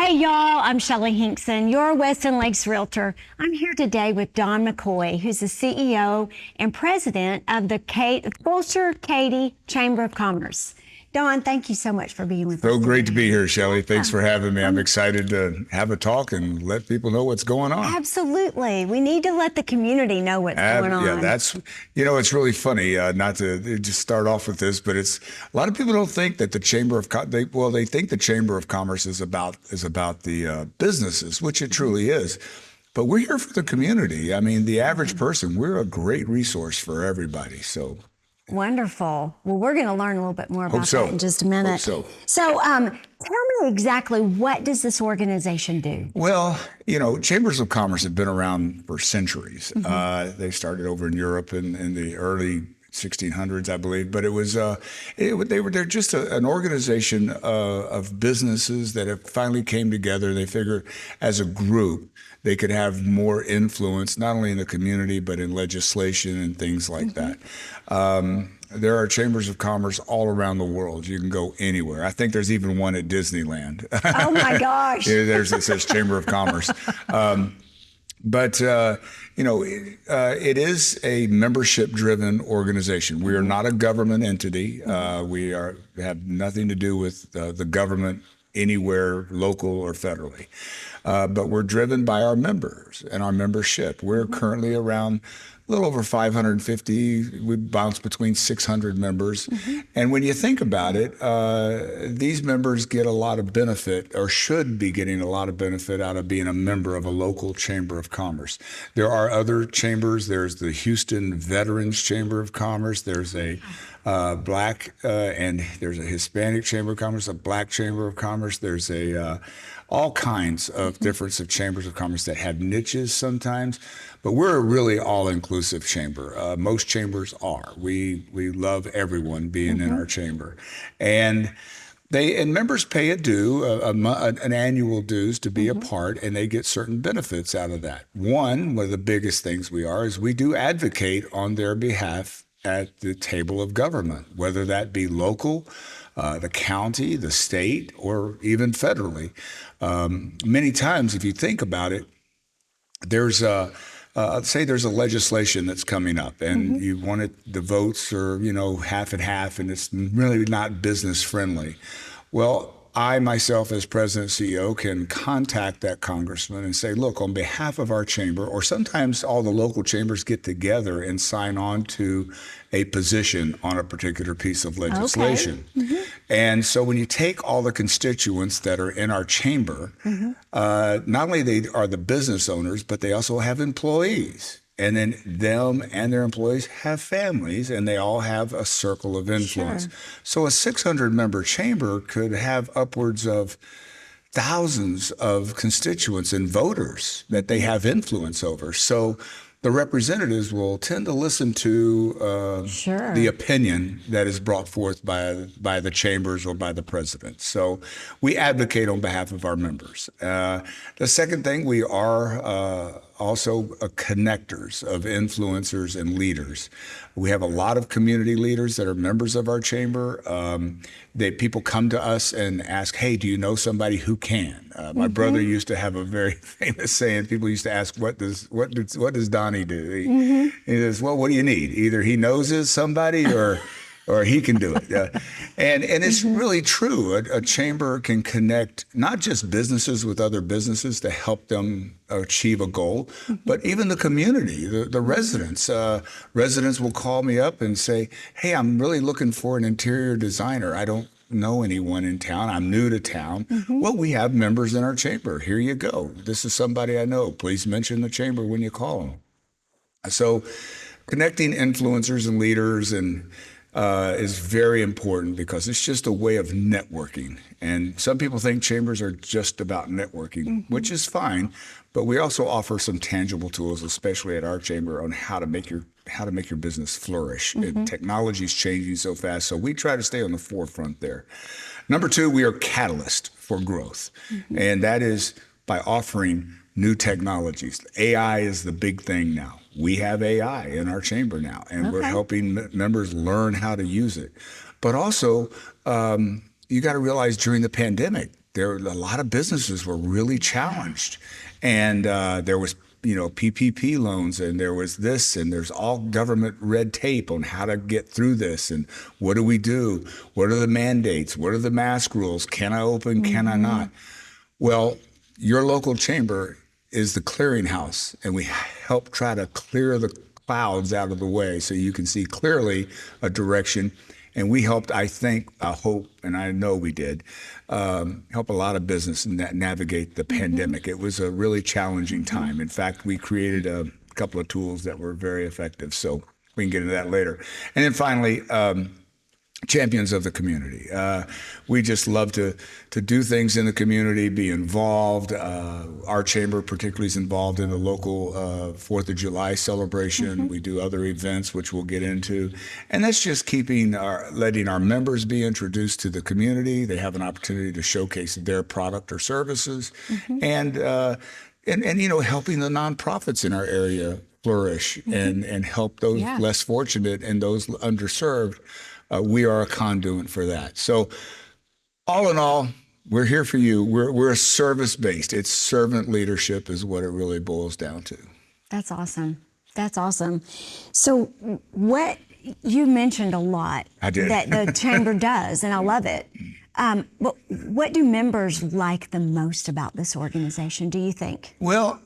Hey y'all, I'm Shelli Hinkson, your Weston Lakes Realtor. I'm here today with Don McCoy, who's the CEO and President of the Fulshear Katy Chamber of Commerce. Don, thank you so much for being with us. So great to be here, Shelli. Thanks for having me. I'm excited to have a talk and let people know what's going on. Absolutely. We need to let the community know what's going on. Yeah, that's, it's really funny, not to just start off with this, but it's a lot of people don't think that the Chamber of they think the Chamber of Commerce is about the businesses, which it truly is. But we're here for the community. I mean, the average person, we're a great resource for everybody. So wonderful. Well, we're going to learn a little bit more about that in just a minute. So tell me exactly, what does this organization do? Well, chambers of commerce have been around for centuries. They started over in Europe in the early 1600s, I believe, but they're just an organization of businesses that have finally came together. They figure as a group they could have more influence, not only in the community, but in legislation and things like that. There are chambers of commerce all around the world. You can go anywhere. I think there's even one at Disneyland. Oh my gosh. It says Chamber of Commerce. But it is a membership-driven organization. We are not a government entity. We have nothing to do with the government anywhere, local or federally. But we're driven by our members and our membership. We're currently around a little over 550. We bounce between 600 members. And when you think about it, these members get a lot of benefit, or should be getting a lot of benefit, out of being a member of a local chamber of commerce. There are other chambers. There's the Houston Veterans Chamber of Commerce. There's a Black and there's a Hispanic Chamber of Commerce, a Black Chamber of Commerce. There's all kinds of difference of chambers of commerce that have niches sometimes, but we're a really all-inclusive chamber. Most chambers are. We love everyone being in our chamber, and members pay a due, an annual dues to be a part, and they get certain benefits out of that. One of the biggest things is we do advocate on their behalf at the table of government, whether that be local, the county, the state, or even federally. Many times, if you think about it, there's say there's a legislation that's coming up, and you want the votes are half and half, and it's really not business friendly. Well, I myself, as President CEO, can contact that congressman and say, look, on behalf of our chamber, or sometimes all the local chambers get together and sign on to a position on a particular piece of legislation. And so when you take all the constituents that are in our chamber, not only they are the business owners, but they also have employees. And then them and their employees have families, and they all have a circle of influence. Sure. So a 600-member chamber could have upwards of thousands of constituents and voters that they have influence over. So the representatives will tend to listen to the opinion that is brought forth by the chambers or by the president. So we advocate on behalf of our members. The second thing, we are also connectors of influencers and leaders. We have a lot of community leaders that are members of our chamber. People come to us and ask, hey, do you know somebody who can? My brother used to have a very famous saying. People used to ask, what does Donnie do? He says, well, what do you need? Either he knows somebody or he can do it. And it's really true. A chamber can connect not just businesses with other businesses to help them achieve a goal, but even the community, the residents. Residents will call me up and say, hey, I'm really looking for an interior designer. I don't know anyone in town. I'm new to town. Well, we have members in our chamber. Here you go. This is somebody I know. Please mention the chamber when you call them. So connecting influencers and leaders is very important, because it's just a way of networking. And some people think chambers are just about networking, which is fine, but we also offer some tangible tools, especially at our chamber, on how to make your business flourish. Technology is changing so fast, so we try to stay on the forefront there. Number two, we are catalyst for growth, and that is by offering new technologies. AI is the big thing now. We have AI in our chamber now, and we're helping members learn how to use it. But also, you got to realize during the pandemic, a lot of businesses were really challenged, and there was PPP loans, and there was this, and there's all government red tape on how to get through this, and what do we do? What are the mandates? What are the mask rules? Can I open? Can I not? Well, your local chamber is the clearinghouse, and we help try to clear the clouds out of the way so you can see clearly a direction. And we helped, I think, I hope, and I know we did, help a lot of business navigate the pandemic. It was a really challenging time. In fact, we created a couple of tools that were very effective. So we can get into that later. And then finally, champions of the community. We just love to do things in the community, be involved. Our chamber particularly is involved in the local 4th of July celebration. We do other events, which we'll get into. And that's just letting our members be introduced to the community. They have an opportunity to showcase their product or services. And helping the nonprofits in our area flourish and help those less fortunate and those underserved. We are a conduit for that. So all in all, we're here for you. We're service-based. It's servant leadership is what it really boils down to. That's awesome. That's awesome. So what you mentioned a lot I did. that the chamber does, and I love it. But what do members like the most about this organization, do you think? Well,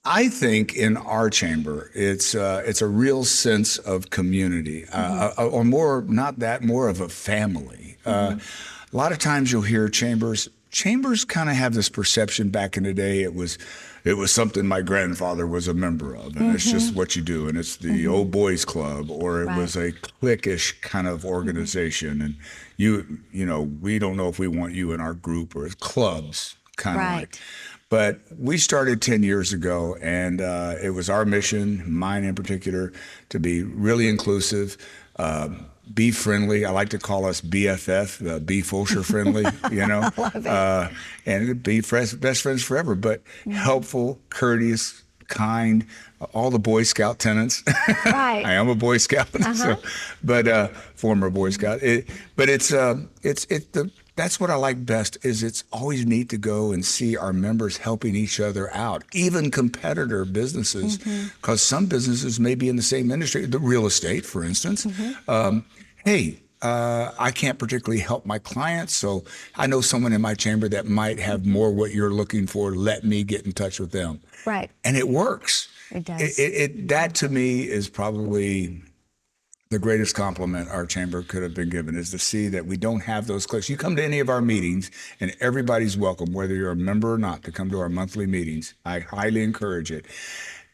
I think in our chamber, it's a real sense of community, or more of a family. A lot of times you'll hear chambers kind of have this perception. Back in the day, it was something my grandfather was a member of, and it's just what you do, and it's the old boys club, or it was a cliquish kind of organization, and we don't know if we want you in our group, or clubs kind of like. But we started 10 years ago, and it was our mission, mine in particular, to be really inclusive, be friendly. I like to call us BFF, be Fulshear friendly, I love it. And be best friends forever, but helpful, courteous, kind, all the Boy Scout tenets. Right. I am a Boy Scout, former Boy Scout. That's what I like best. Is it's always neat to go and see our members helping each other out, even competitor businesses, because some businesses may be in the same industry, the real estate, for instance. I can't particularly help my clients, so I know someone in my chamber that might have more what you're looking for. Let me get in touch with them. Right. And it works. It does. That to me is probably the greatest compliment our chamber could have been given, is to see that we don't have those cliques. You come to any of our meetings, and everybody's welcome, whether you're a member or not, to come to our monthly meetings. I highly encourage it.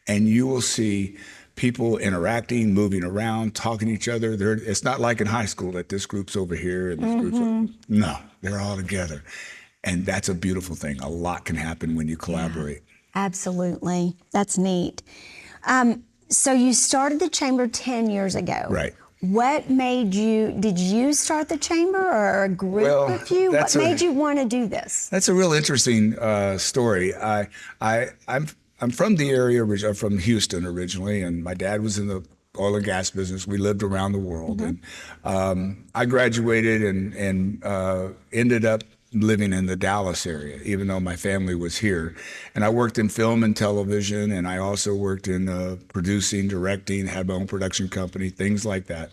And you will see people interacting, moving around, talking to each other. It's not like in high school that this group's over here and this group's no, they're all together. And that's a beautiful thing. A lot can happen when you collaborate. Yeah, absolutely. That's neat. So you started the chamber 10 years ago. Right. What did you start the chamber, or a group of you? What made you want to do this? That's a real interesting story. I'm from the area, I'm from Houston originally, and my dad was in the oil and gas business. We lived around the world. And I graduated and ended up living in the Dallas area, even though my family was here. And I worked in film and television, and I also worked in producing, directing, had my own production company, things like that.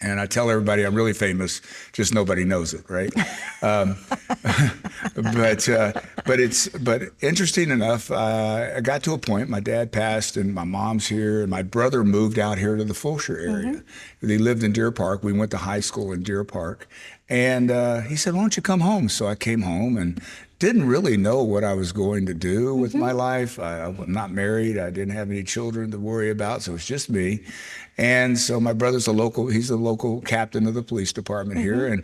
And I tell everybody I'm really famous, just nobody knows it, right? But interesting enough, I got to a point, my dad passed and my mom's here, and my brother moved out here to the Fulshear area. They lived in Deer Park. We went to high school in Deer Park. And he said, why don't you come home? So I came home and didn't really know what I was going to do with my life. I'm not married. I didn't have any children to worry about, so it's just me. And so my brother's he's the local captain of the police department here, and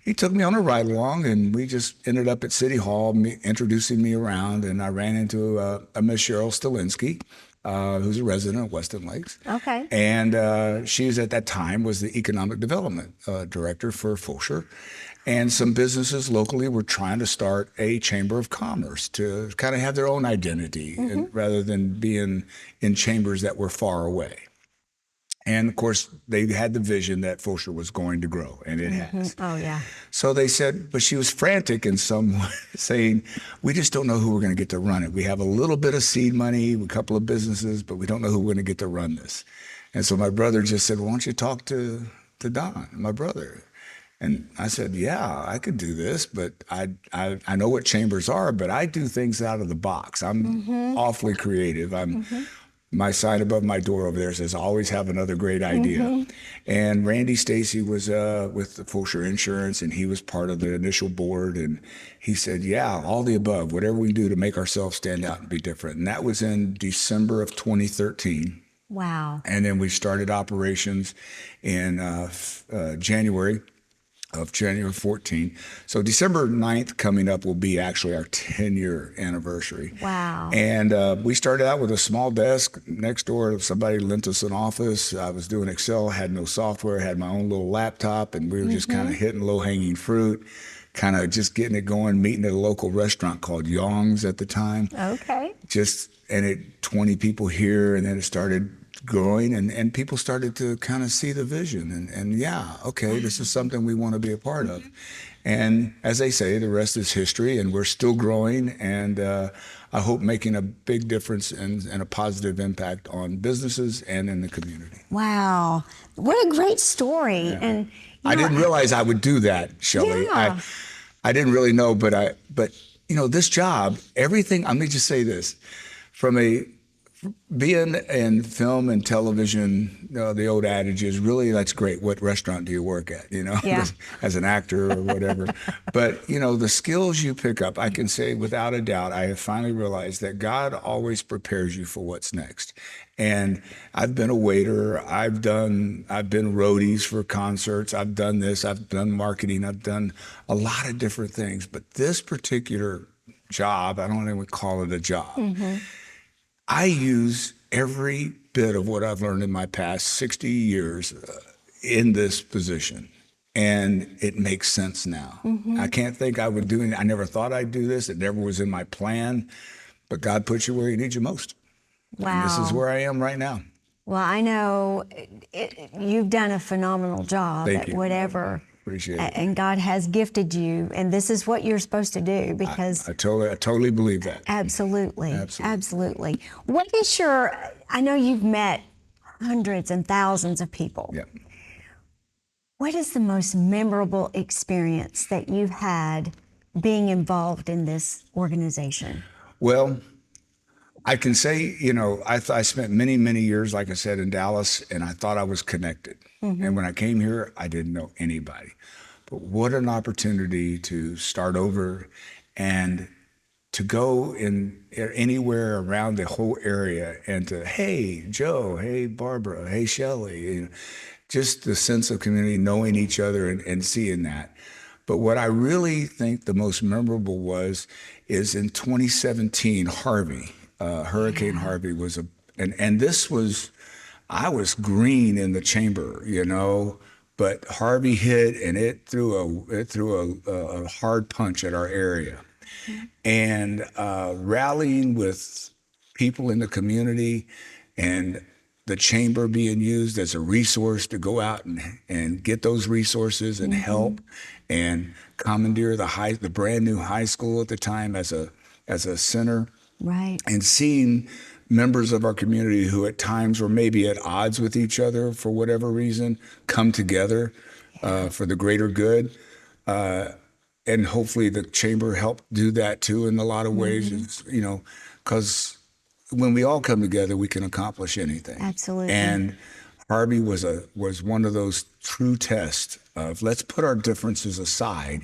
he took me on a ride along, and we just ended up at City Hall, introducing me around, and I ran into a Miss Cheryl Stalinsky, who's a resident of Weston Lakes. Okay. And she was at that time was the economic development director for Fulshear. And some businesses locally were trying to start a chamber of commerce to kind of have their own identity rather than being in chambers that were far away. And of course, they had the vision that Fulshear was going to grow, and it has. Oh, yeah. So they said, but she was frantic in some way, saying, we just don't know who we're going to get to run it. We have a little bit of seed money, a couple of businesses, but we don't know who we're going to get to run this. And so my brother just said, well, why don't you talk to Don, my brother? And I said, yeah, I could do this, but I know what chambers are, but I do things out of the box. I'm awfully creative. My sign above my door over there says, always have another great idea. And Randy Stacy was with the Fulshear Insurance, and he was part of the initial board. And he said, yeah, all the above, whatever we do to make ourselves stand out and be different. And that was in December of 2013. Wow. And then we started operations in January 14. So December 9th coming up will be actually our 10-year anniversary. Wow. And we started out with a small desk next door. Somebody lent us an office. I was doing Excel, had no software, had my own little laptop, and we were just kind of hitting low-hanging fruit, kind of just getting it going, meeting at a local restaurant called Yong's at the time. Okay. And it 20 people here, and then it started growing, and people started to kind of see the vision and yeah, okay, this is something we want to be a part of. And as they say, the rest is history, and we're still growing, and I hope making a big difference and a positive impact on businesses and in the community. Wow. What a great story. Yeah. And I didn't realize I would do that, Shelli. Yeah. I didn't really know, but this job, everything, let me just say this, being in film and television, the old adage is really, that's great. What restaurant do you work at? Yeah. As an actor or whatever. But, the skills you pick up, I can say without a doubt, I have finally realized that God always prepares you for what's next. And I've been a waiter. I've been roadies for concerts. I've done this. I've done marketing. I've done a lot of different things. But this particular job, I don't even call it a job. I use every bit of what I've learned in my past 60 years in this position, and it makes sense now. I can't think I would do it. I never thought I'd do this. It never was in my plan, but God puts you where he needs you most. Wow. And this is where I am right now. Well, I know you've done a phenomenal job Thank at you. whatever. Appreciate it. And God has gifted you, and this is what you're supposed to do because I totally believe that. Absolutely. Absolutely. Absolutely. What is I know you've met hundreds and thousands of people. Yeah. What is the most memorable experience that you've had being involved in this organization? Well, I can say, I spent many, many years, like I said, in Dallas, and I thought I was connected. And when I came here, I didn't know anybody. But what an opportunity to start over and to go anywhere around the whole area and to, hey, Joe, hey, Barbara, hey, Shelli, just the sense of community, knowing each other and seeing that. But what I really think the most memorable is in 2017, Harvey. Hurricane Harvey was I was green in the chamber, but Harvey hit and it threw a hard punch at our area. And rallying with people in the community and the chamber being used as a resource to go out and get those resources and help and commandeer the brand new high school at the time as a center. Right. And seeing members of our community who at times were maybe at odds with each other for whatever reason come together for the greater good. And hopefully the chamber helped do that too in a lot of ways, because when we all come together, we can accomplish anything. Absolutely. And Harvey was one of those true tests of let's put our differences aside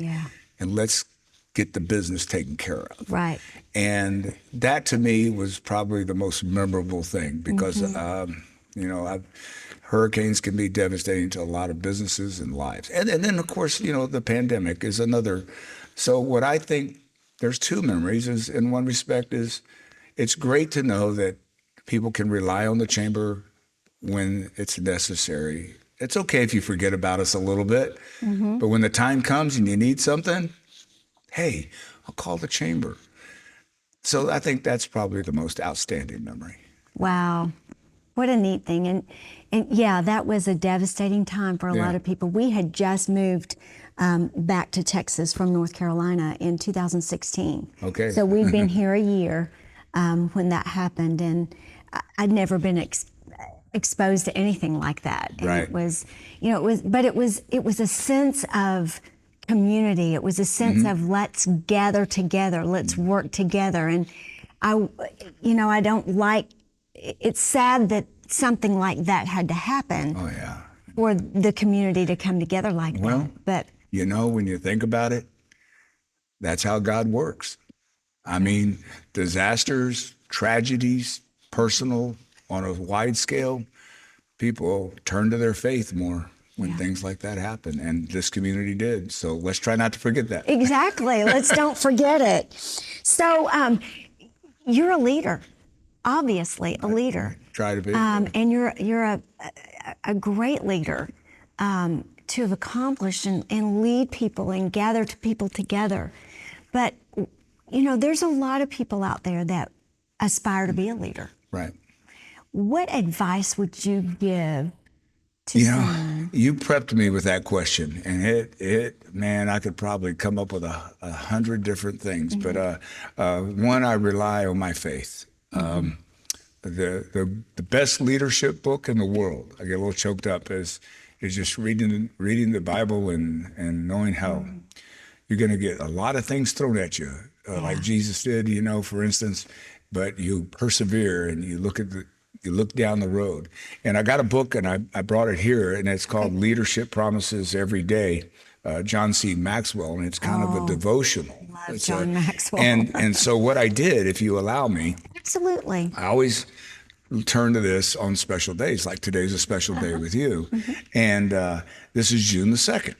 and let's get the business taken care of. Right. And that to me was probably the most memorable thing because, hurricanes can be devastating to a lot of businesses and lives. And then, of course, the pandemic is another. So what I think, there's two memories. Is in one respect is it's great to know that people can rely on the chamber when it's necessary. It's okay if you forget about us a little bit, but when the time comes and you need something, hey, I'll call the chamber. So I think that's probably the most outstanding memory. Wow. What a neat thing. And yeah, that was a devastating time for a lot of people. We had just moved back to Texas from North Carolina in 2016. Okay. So we'd been here a year when that happened, and I'd never been exposed to anything like that. And Right. it was, it was a sense of community. It was a sense of let's gather together, let's work together. And I don't like. It's sad that something like that had to happen. Oh, yeah. For the community to come together like that. But when you think about it, that's how God works. I mean, disasters, tragedies, personal, on a wide scale, people turn to their faith more when things like that happen. And this community did. So let's try not to forget that. exactly, let's don't forget it. So you're a leader, obviously a leader. Try to be. And you're a great leader to have accomplished and lead people and gather people together. But, there's a lot of people out there that aspire to be a leader. Right. What advice would you give to someone? You prepped me with that question, and man, I could probably come up with 100 different things. But one, I rely on my faith. The best leadership book in the world, I get a little choked up, is just reading the Bible and knowing how you're going to get a lot of things thrown at you, like Jesus did, for instance. But you persevere and you look down the road. And I got a book, and I brought it here, and it's called Leadership Promises Every Day, John C. Maxwell, and it's kind of a devotional. Love John Maxwell. And so what I did, if you allow me, Absolutely. I always turn to this on special days, like today's a special day with you. And this is June the 2nd.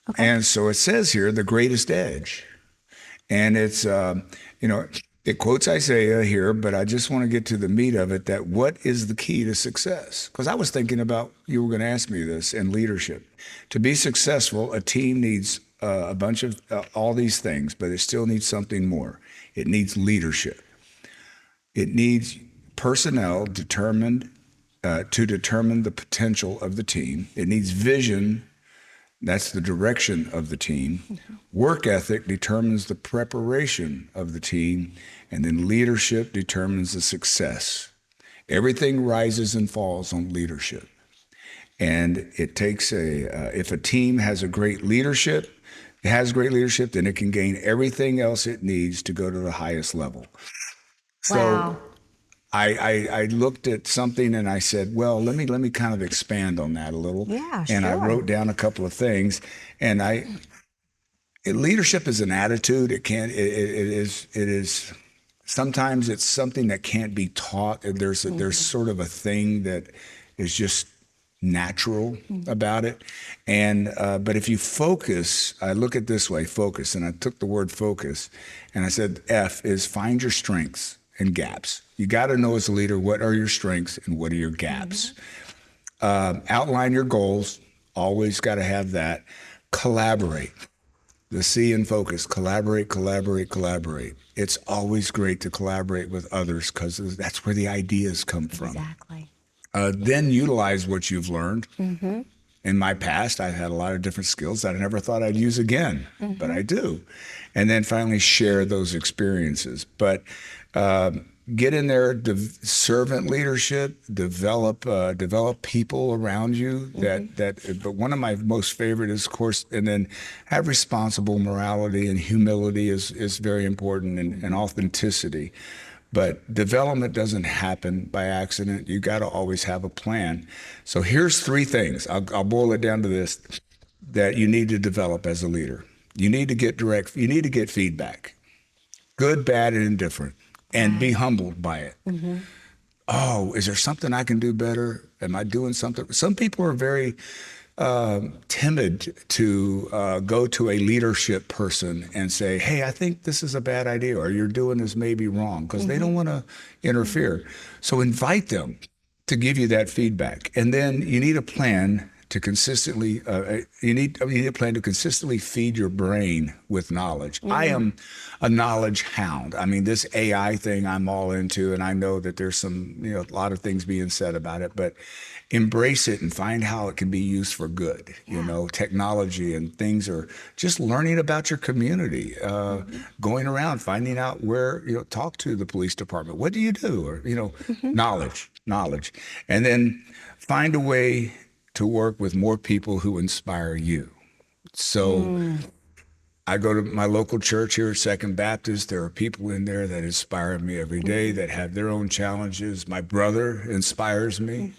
Okay. And so it says here, the greatest edge. And it's, it quotes Isaiah here, but I just want to get to the meat of it, that what is the key to success? Because I was thinking about, you were going to ask me this, in leadership. To be successful, a team needs a bunch of all these things, but it still needs something more. It needs leadership. It needs personnel determined to determine the potential of the team. It needs vision. That's the direction of the team. Work ethic determines the preparation of the team, and then leadership determines the success. Everything rises and falls on leadership. And it takes if a team has great leadership, then it can gain everything else it needs to go to the highest level. Wow. So I looked at something and I said, well, let me kind of expand on that a little. Yeah, And I sure. wrote down a couple of things. And leadership is an attitude. It is sometimes it's something that can't be taught. There's sort of a thing that is just natural about it. And but if you focus, I look at it this way, focus, and I took the word focus and I said F is find your strengths and gaps. You got to know as a leader, what are your strengths and what are your gaps? Outline your goals. Always got to have that. Collaborate. The C in focus, collaborate, collaborate, collaborate. It's always great to collaborate with others because that's where the ideas come from. Exactly. Then utilize what you've learned. In my past, I've had a lot of different skills that I never thought I'd use again, but I do. And then finally share those experiences. But get in there, servant leadership, develop people around you but one of my most favorite is, of course, and then have responsible morality, and humility is very important, and authenticity. But development doesn't happen by accident. You got to always have a plan. So here's 3 things. I'll boil it down to this, that you need to develop as a leader. You need to get feedback, good, bad, and indifferent, and be humbled by it. Oh, is there something I can do better? Am I doing something? Some people are very timid to go to a leadership person and say, hey, I think this is a bad idea, or you're doing this maybe wrong, because they don't want to interfere. So invite them to give you that feedback. And then you need a plan to consistently, you need a plan to consistently feed your brain with knowledge. I am a knowledge hound. I mean, this AI thing I'm all into, and I know that there's some, a lot of things being said about it, but embrace it and find how it can be used for good. Technology and things, are just learning about your community, going around, finding out where, talk to the police department. What do you do? Or, knowledge. And then find a way to work with more people who inspire you. So I go to my local church here at Second Baptist. There are people in there that inspire me every day, that have their own challenges. My brother inspires me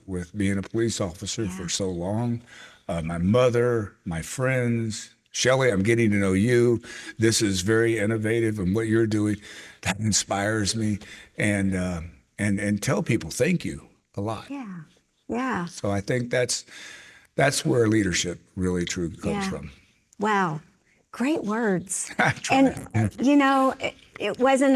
with being a police officer for so long. My mother, my friends. Shelli, I'm getting to know you. This is very innovative, and what you're doing, that inspires me. And tell people thank you a lot. Yeah. So I think that's where leadership really truly comes from. Wow. Great words. And, it wasn't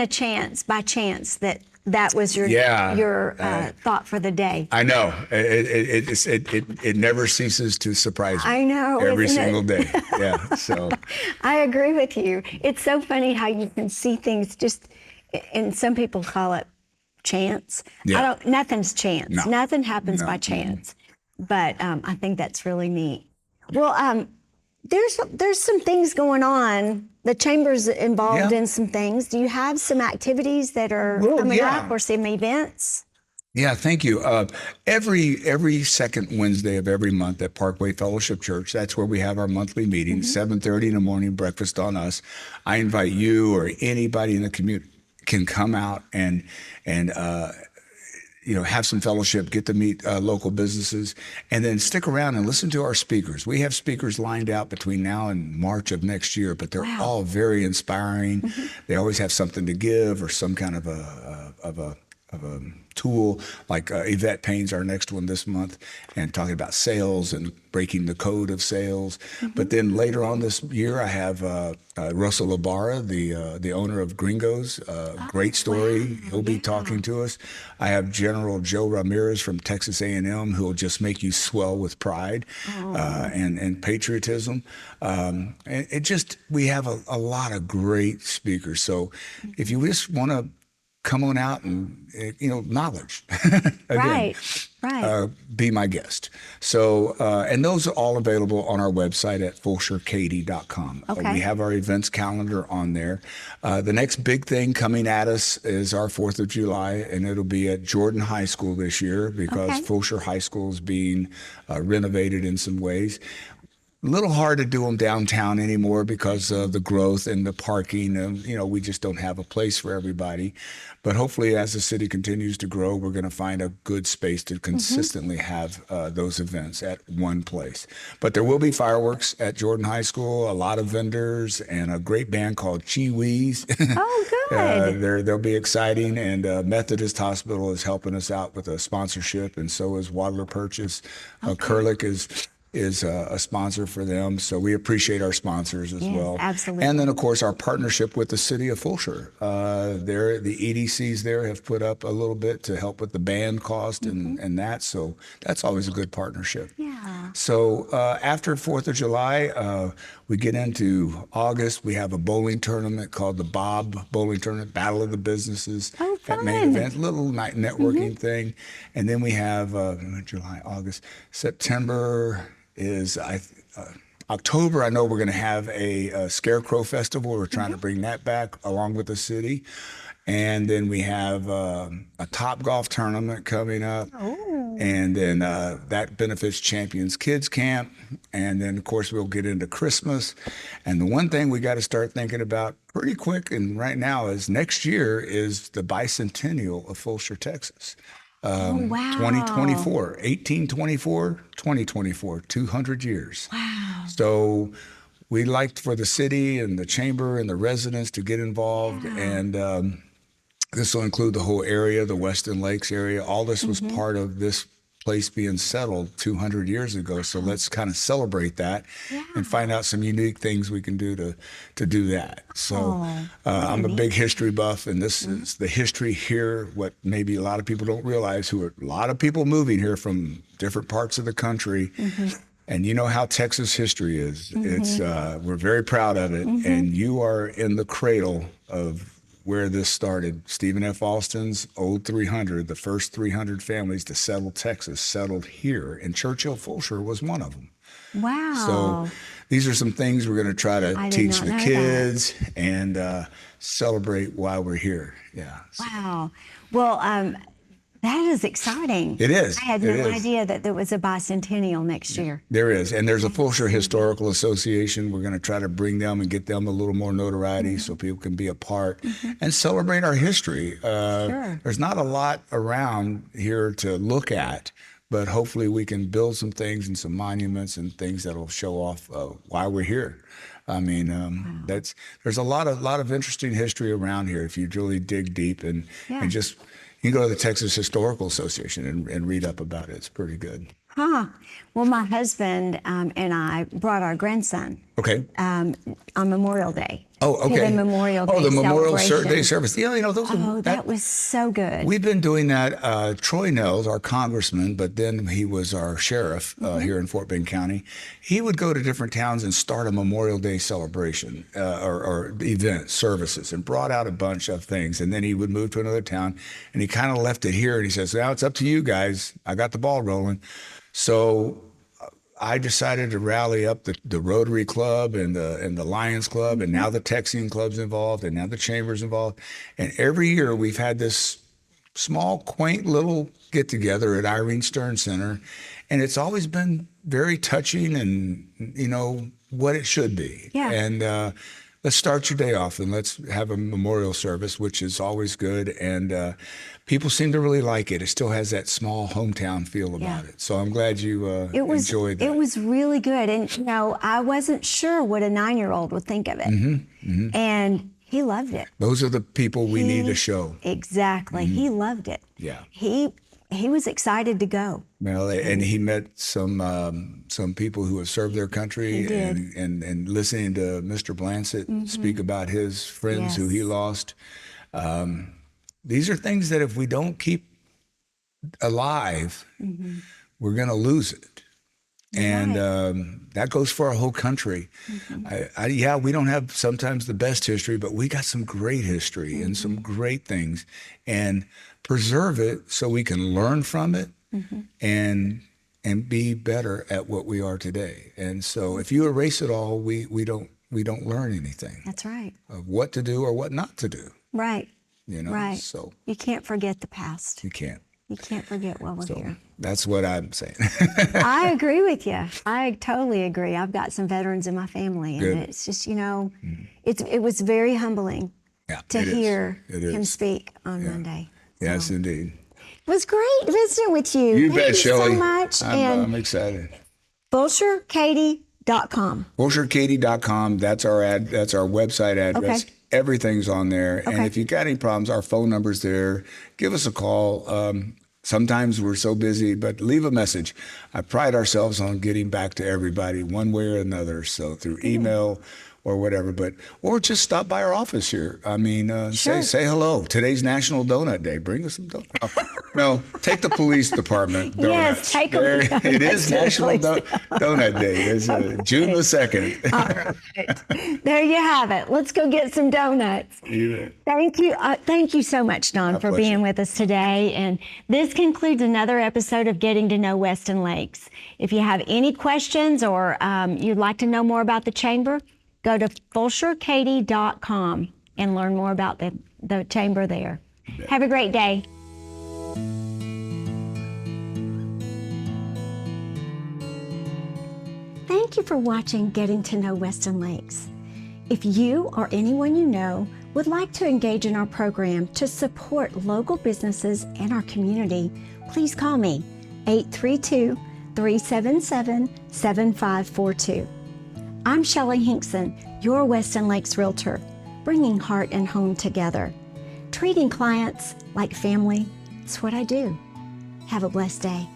by chance that was your thought for the day. I know. It never ceases to surprise me. I know. Every single day. Yeah. So I agree with you. It's so funny how you can see things and some people call it chance. Yeah. Nothing's chance. No. Nothing happens by chance. But I think that's really neat. Well, there's some things going on. The chamber's involved in some things. Do you have some activities that are coming up, or some events? Yeah, thank you. Every second Wednesday of every month at Parkway Fellowship Church, that's where we have our monthly meeting, 7:30 in the morning, breakfast on us. I invite you or anybody in the community can come out and have some fellowship, get to meet local businesses, and then stick around and listen to our speakers. We have speakers lined out between now and March of next year, but they're all very inspiring. They always have something to give, or some kind of a tool. Like Yvette Payne's our next one this month, and talking about sales and breaking the code of sales. But then later on this year, I have Russell Ibarra, the owner of Gringos. Great story. He'll be talking to us. I have General Joe Ramirez from Texas A&M, who will just make you swell with pride and patriotism. We have a lot of great speakers. So if you just want to come on out and, knowledge. Again, Right. Be my guest. So, and those are all available on our website at fulshearkaty.com. Okay. We have our events calendar on there. The next big thing coming at us is our 4th of July, and it'll be at Jordan High School this year, because Fulshear High School is being renovated in some ways. A little hard to do them downtown anymore because of the growth and the parking, and we just don't have a place for everybody. But hopefully, as the city continues to grow, we're going to find a good space to consistently have those events at one place. But there will be fireworks at Jordan High School, a lot of vendors, and a great band called Chi-Wees. Oh, good. They'll be exciting, and Methodist Hospital is helping us out with a sponsorship, and so is Wadler Purchase. Curlick is a sponsor for them. So we appreciate our sponsors as well. Absolutely. And then, of course, our partnership with the city of Fulshear. The EDCs there have put up a little bit to help with the band cost and that. So that's always a good partnership. Yeah. So after 4th of July, we get into August. We have a bowling tournament called the Bob Bowling Tournament, Battle of the Businesses. Oh, That main event, little night networking thing. And then we have July, August, September is October. I know we're going to have a Scarecrow Festival. We're trying to bring that back along with the city. And then we have a Top Golf tournament coming up. And then that benefits Champions Kids Camp. And then, of course, we'll get into Christmas. And the one thing we got to start thinking about pretty quick and right now is next year is the bicentennial of Fulshear, Texas. 2024, 1824, 2024, 200 years. Wow. So we'd like for the city and the chamber and the residents to get involved. And this will include the whole area, the Weston Lakes area. All this was part of this place being settled 200 years ago. So let's kind of celebrate that and find out some unique things we can do to do that. So I'm a big history buff, and this is the history here, what maybe a lot of people don't realize, who are a lot of people moving here from different parts of the country. And you know how Texas history is. It's we're very proud of it. And you are in the cradle of where this started. Stephen F. Austin's Old 300, the first 300 families to settle Texas, settled here. And Churchill Fulshear was one of them. Wow. So these are some things we're going to try to teach the kids and celebrate while we're here. Yeah. Wow. Well, that is exciting. It is. I had no idea that there was a bicentennial next year. There is. And there's a Fulshear Historical Association. We're going to try to bring them and get them a little more notoriety so people can be a part and celebrate our history. There's not a lot around here to look at, but hopefully we can build some things and some monuments and things that'll show off why we're here. I mean, there's a lot of interesting history around here if you really dig deep and just. You can go to the Texas Historical Association and read up about it. It's pretty good. Well, my husband and I brought our grandson. Okay. On Memorial Day. Oh, okay. To the Memorial Day the Memorial celebration. Day service. Yeah, you know, those. That was so good. We've been doing that. Troy Nels, our congressman, but then he was our sheriff here in Fort Bend County. He would go to different towns and start a Memorial Day celebration or event services, and brought out a bunch of things. And then he would move to another town, and he kind of left it here. And he says, "Now it's up to you guys. I got the ball rolling." So I decided to rally up the Rotary Club and the Lions Club, and now the Texian Club's involved, and now the Chamber's involved. And every year we've had this small, quaint little get-together at Irene Stern Center, and it's always been very touching and, you know, what it should be. Yeah. And let's start your day off and let's have a memorial service, which is always good. And people seem to really like it. It still has that small hometown feel about it. So I'm glad you enjoyed that. It was really good. And, you know, I wasn't sure what a 9-year-old would think of it. And he loved it. Those are the people we need to show. Exactly. He loved it. Yeah. He was excited to go. Well, and he met some people who have served their country, and listening to Mr. Blansett speak about his friends who he lost. These are things that if we don't keep alive, we're going to lose it. And that goes for our whole country. We don't have sometimes the best history, but we got some great history and some great things. And preserve it so we can learn from it and be better at what we are today. And so if you erase it all, we don't learn anything. That's right. Of what to do or what not to do. Right. You know, right. So you can't forget the past. You can't. You can't forget while we're here. That's what I'm saying. I agree with you. I totally agree. I've got some veterans in my family, and it's just, you know, it was very humbling to hear him speak on Monday. So. Yes, indeed. It was great visiting with you. You bet, Shelli. Thank you so much. I'm excited. FulshearKaty.com. FulshearKaty.com. That's our website address. Okay. Everything's on there. Okay. And if you got any problems, our phone number's there. Give us a call. Sometimes we're so busy, but leave a message. I pride ourselves on getting back to everybody one way or another. So through email or whatever, or just stop by our office here. I mean, say hello. Today's National Donut Day. Bring us some donuts. No, take the police department donuts. Yes, take them. It is National Donut Day. It's June the 2nd. All right. There you have it. Let's go get some donuts. Thank you. Thank you so much, Don, for being with us today. And this concludes another episode of Getting to Know Weston Lakes. If you have any questions or you'd like to know more about the Chamber, go to FulshearKaty.com and learn more about the Chamber there. Have a great day. Thank you for watching Getting to Know Weston Lakes. If you or anyone you know would like to engage in our program to support local businesses and our community, please call me, 832-377-7542. I'm Shelli Hinkson, your Weston Lakes Realtor, bringing heart and home together. Treating clients like family is what I do. Have a blessed day.